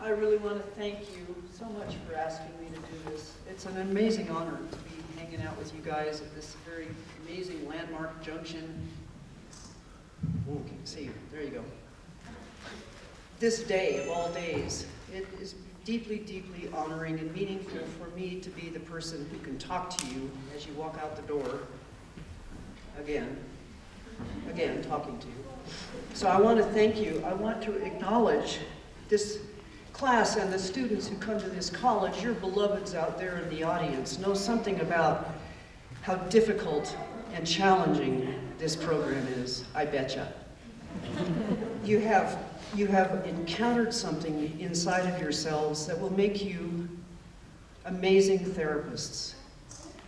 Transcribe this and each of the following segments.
I really want to thank you so much for asking me to do this. It's an amazing honor to be hanging out with you guys at this very amazing landmark junction. Oh, see, there you go. This day of all days, it is deeply, deeply honoring and meaningful for me to be the person who can talk to you as you walk out the door. Again, talking to you. So I want to thank you. I want to acknowledge this class and the students who come to this college. Your beloveds out there in the audience know something about how difficult and challenging this program is, I betcha. You have encountered something inside of yourselves that will make you amazing therapists.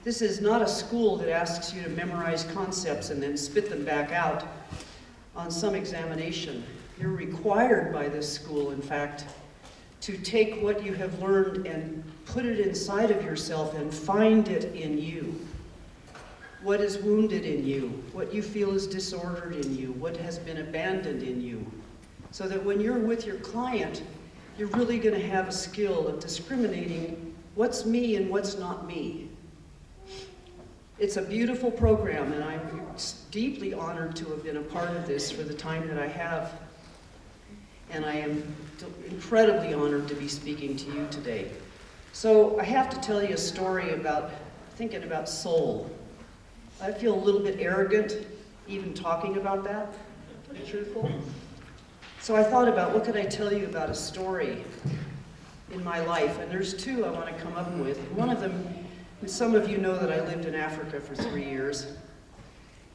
This is not a school that asks you to memorize concepts and then spit them back out on some examination. You're required by this school, in fact, to take what you have learned and put it inside of yourself and find it in you. What is wounded in you, what you feel is disordered in you, what has been abandoned in you. So that when you're with your client, you're really going to have a skill of discriminating what's me and what's not me. It's a beautiful program, and I'm deeply honored to have been a part of this for the time that I have. And I am incredibly honored to be speaking to you today. So I have to tell you a story about thinking about soul. I feel a little bit arrogant even talking about that, to be truthful. So I thought about what could I tell you about a story in my life, and there's two I want to come up with. One of them, some of you know that I lived in Africa for 3 years.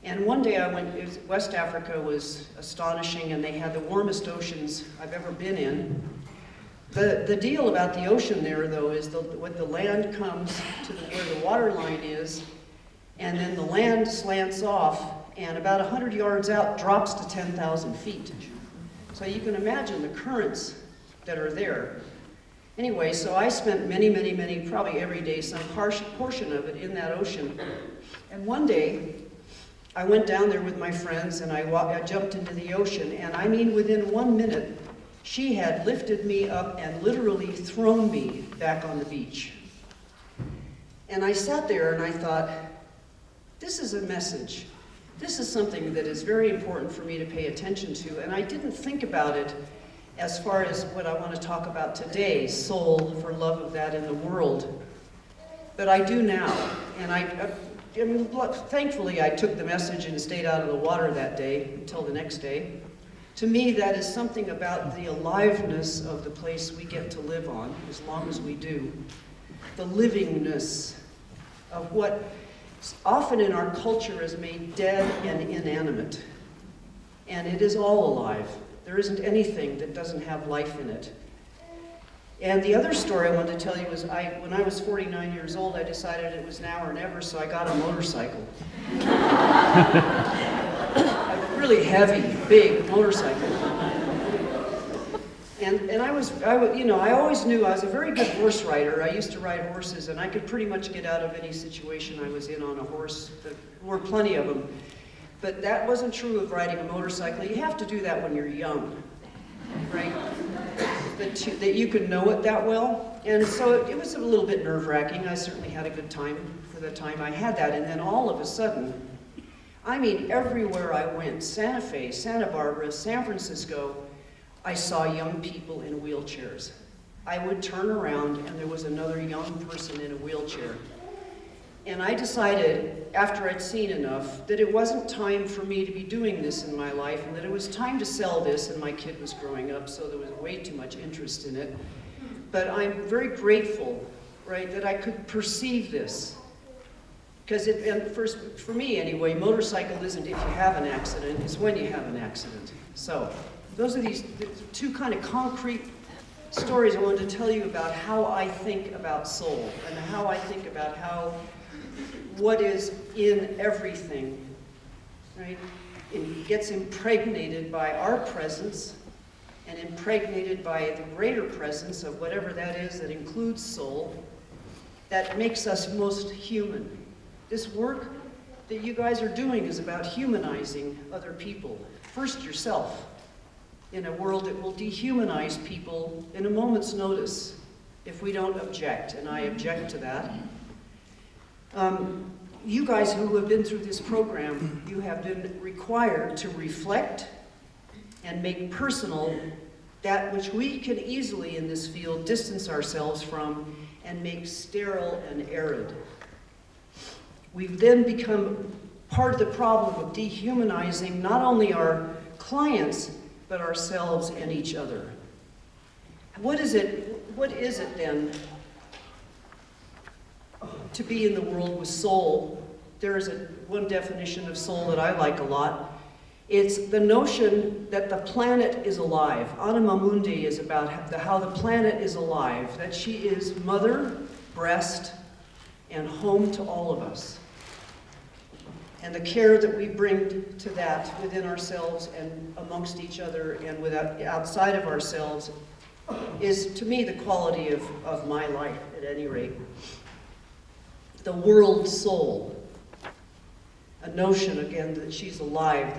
And one day I went, West Africa was astonishing, and they had the warmest oceans I've ever been in. The deal about the ocean there, though, is when the land comes to where the water line is, and then the land slants off, and about 100 yards out drops to 10,000 feet. So you can imagine the currents that are there. Anyway, so I spent many, probably every day, some portion of it in that ocean. And one day, I went down there with my friends, and I jumped into the ocean, and I mean within 1 minute, she had lifted me up and literally thrown me back on the beach. And I sat there and I thought, this is a message. This is something that is very important for me to pay attention to, and I didn't think about it as far as what I want to talk about today, soul, for love of that in the world. But I do now, and thankfully I took the message and stayed out of the water that day until the next day. To me, that is something about the aliveness of the place we get to live on, as long as we do. The livingness of what often in our culture is made dead and inanimate. And it is all alive. There isn't anything that doesn't have life in it. And the other story I wanted to tell you was when I was 49 years old, I decided it was now or never, so I got a motorcycle. A really heavy, big motorcycle. And I always knew I was a very good horse rider. I used to ride horses, and I could pretty much get out of any situation I was in on a horse. There were plenty of them. But that wasn't true of riding a motorcycle. You have to do that when you're young, right? That you can know it that well. And so it was a little bit nerve-wracking. I certainly had a good time for the time I had that. And then all of a sudden, I mean, everywhere I went, Santa Fe, Santa Barbara, San Francisco, I saw young people in wheelchairs. I would turn around and there was another young person in a wheelchair. And I decided, after I'd seen enough, that it wasn't time for me to be doing this in my life, and that it was time to sell this, and my kid was growing up, so there was way too much interest in it. But I'm very grateful, right, that I could perceive this. Because for me anyway, motorcycle isn't if you have an accident, it's when you have an accident. So those are these two kind of concrete stories I wanted to tell you about how I think about soul, and how I think about what is in everything, right? It gets impregnated by our presence and impregnated by the greater presence of whatever that is that includes soul, that makes us most human. This work that you guys are doing is about humanizing other people. First yourself. in a world that will dehumanize people in a moment's notice if we don't object, and I object to that. You guys who have been through this program, you have been required to reflect and make personal that which we can easily in this field distance ourselves from and make sterile and arid. We've then become part of the problem of dehumanizing not only our clients, but ourselves and each other. What is it then to be in the world with soul? There is one definition of soul that I like a lot. It's the notion that the planet is alive. Anima Mundae is about how the planet is alive, that she is mother, breast, and home to all of us. And the care that we bring to that within ourselves and amongst each other and outside of ourselves is, to me, the quality of my life, at any rate. The world soul. A notion, again, that she's alive,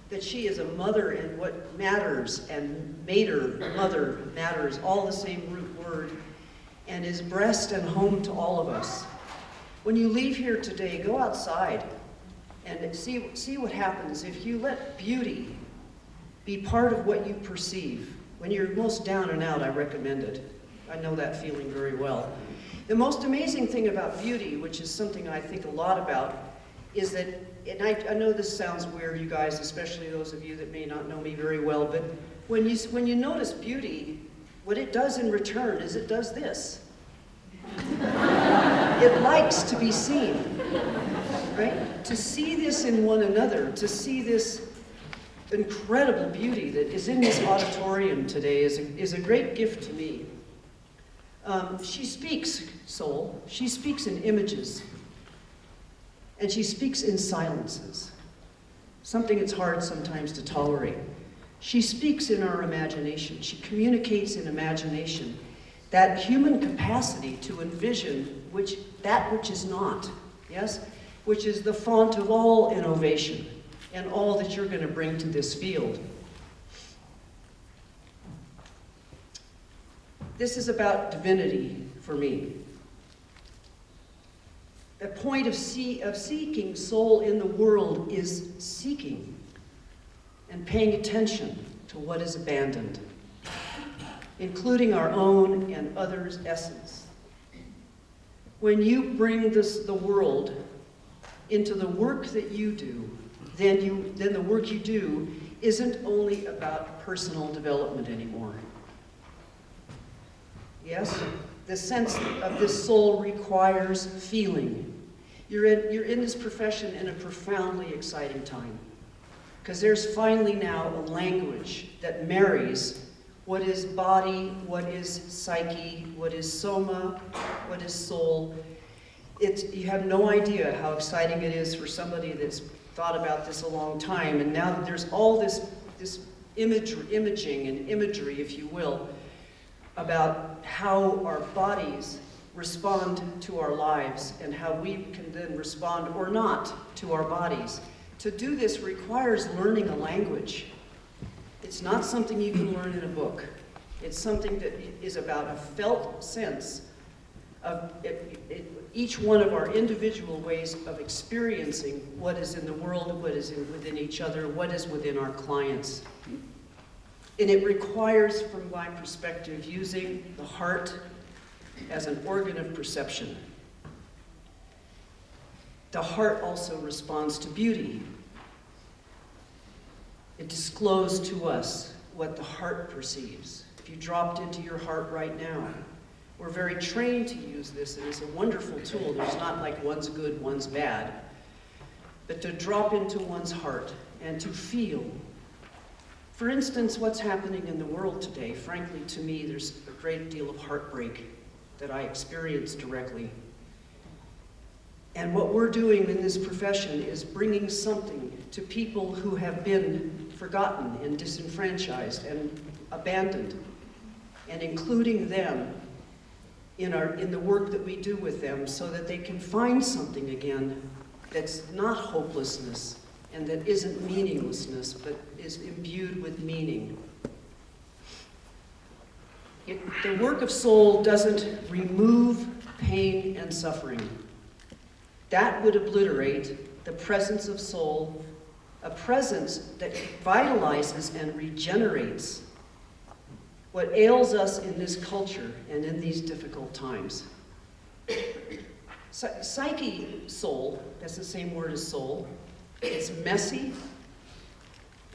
that she is a mother and what matters, and mater, mother, matters, all the same root word, and is breast and home to all of us. When you leave here today, go outside and see what happens if you let beauty be part of what you perceive. When you're most down and out, I recommend it. I know that feeling very well. The most amazing thing about beauty, which is something I think a lot about, is that, and I know this sounds weird, you guys, especially those of you that may not know me very well, but when you notice beauty, what it does in return is it does this. It likes to be seen, right? To see this in one another, to see this incredible beauty that is in this auditorium today is a great gift to me. She speaks, soul. She speaks in images. And she speaks in silences, something it's hard sometimes to tolerate. She speaks in our imagination. She communicates in imagination, that human capacity to envision that which is not, yes? Which is the font of all innovation and all that you're going to bring to this field. This is about divinity for me. The point of seeking soul in the world is seeking and paying attention to what is abandoned, including our own and others' essence. When you bring the world into the work that you do, then the work you do isn't only about personal development anymore. Yes? The sense of this soul requires feeling. You're in this profession in a profoundly exciting time, because there's finally now a language that marries what is body, what is psyche, what is soma, what is soul. You have no idea how exciting it is for somebody that's thought about this a long time, and now that there's all this imaging and imagery, if you will, about how our bodies respond to our lives and how we can then respond or not to our bodies. To do this requires learning a language. It's not something you can learn in a book. It's something that is about a felt sense of each one of our individual ways of experiencing what is in the world, what is within each other, what is within our clients. And it requires, from my perspective, using the heart as an organ of perception. The heart also responds to beauty. It discloses to us what the heart perceives. If you dropped into your heart right now, we're very trained to use this, and it's a wonderful tool. There's not like one's good, one's bad. But to drop into one's heart and to feel. For instance, what's happening in the world today, frankly, to me, there's a great deal of heartbreak that I experience directly. And what we're doing in this profession is bringing something to people who have been forgotten and disenfranchised and abandoned, and including them in the work that we do with them so that they can find something again that's not hopelessness and that isn't meaninglessness, but is imbued with meaning. The work of soul doesn't remove pain and suffering. That would obliterate the presence of soul, a presence that vitalizes and regenerates what ails us in this culture and in these difficult times. Psyche, soul, that's the same word as soul. It's messy,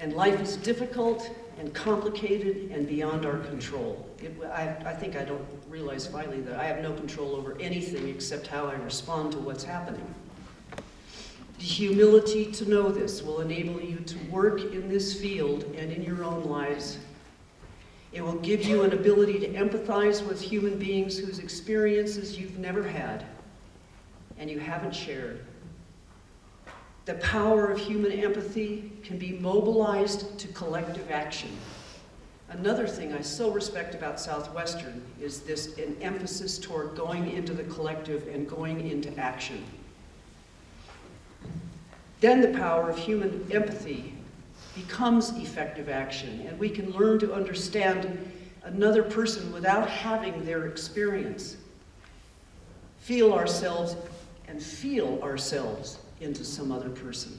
and life is difficult and complicated and beyond our control. I think I don't realize finally that I have no control over anything except how I respond to what's happening. The humility to know this will enable you to work in this field and in your own lives. It will give you an ability to empathize with human beings whose experiences you've never had and you haven't shared. The power of human empathy can be mobilized to collective action. Another thing I so respect about Southwestern is this an emphasis toward going into the collective and going into action. Then the power of human empathy becomes effective action, and we can learn to understand another person without having their experience. Feel ourselves and feel ourselves into some other person.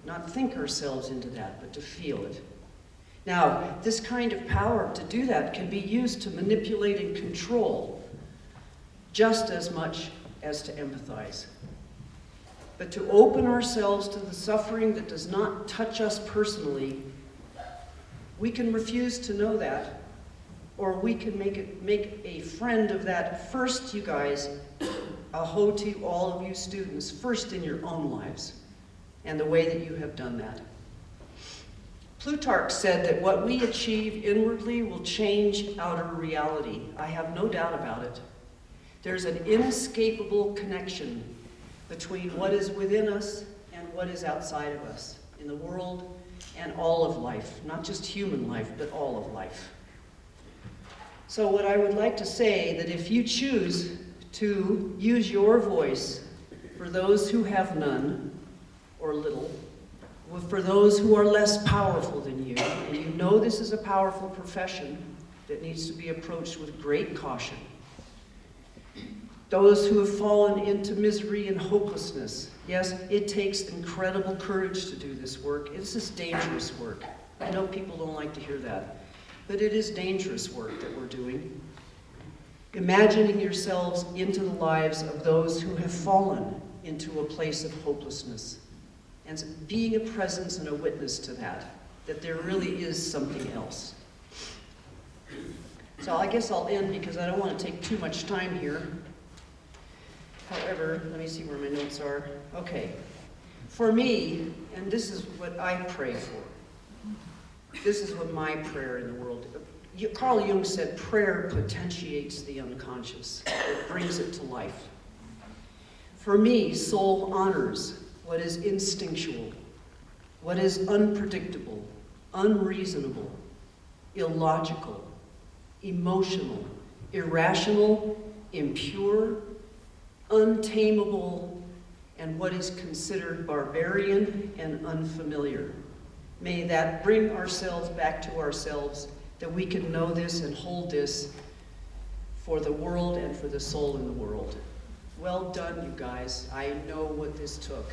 Not think ourselves into that, but to feel it. Now, this kind of power to do that can be used to manipulate and control just as much as to empathize. But to open ourselves to the suffering that does not touch us personally, we can refuse to know that, or we can make a friend of that first, you guys, a ho to all of you students, first in your own lives, and the way that you have done that. Plutarch said that what we achieve inwardly will change outer reality. I have no doubt about it. There's an inescapable connection between what is within us and what is outside of us, in the world and all of life, not just human life, but all of life. So what I would like to say, that if you choose to use your voice for those who have none or little, for those who are less powerful than you, and you know this is a powerful profession that needs to be approached with great caution. Those who have fallen into misery and hopelessness. Yes, it takes incredible courage to do this work. This is dangerous work. I know people don't like to hear that, but it is dangerous work that we're doing. Imagining yourselves into the lives of those who have fallen into a place of hopelessness, and being a presence and a witness to that there really is something else. So I guess I'll end because I don't want to take too much time here. However, let me see where my notes are. Okay. For me, and this is what I pray for. This is what my prayer in the world. Carl Jung said prayer potentiates the unconscious. It brings it to life. For me, soul honors what is instinctual, what is unpredictable, unreasonable, illogical, emotional, irrational, impure, untamable, and what is considered barbarian and unfamiliar. May that bring ourselves back to ourselves, that we can know this and hold this for the world and for the soul in the world. Well done, you guys. I know what this took.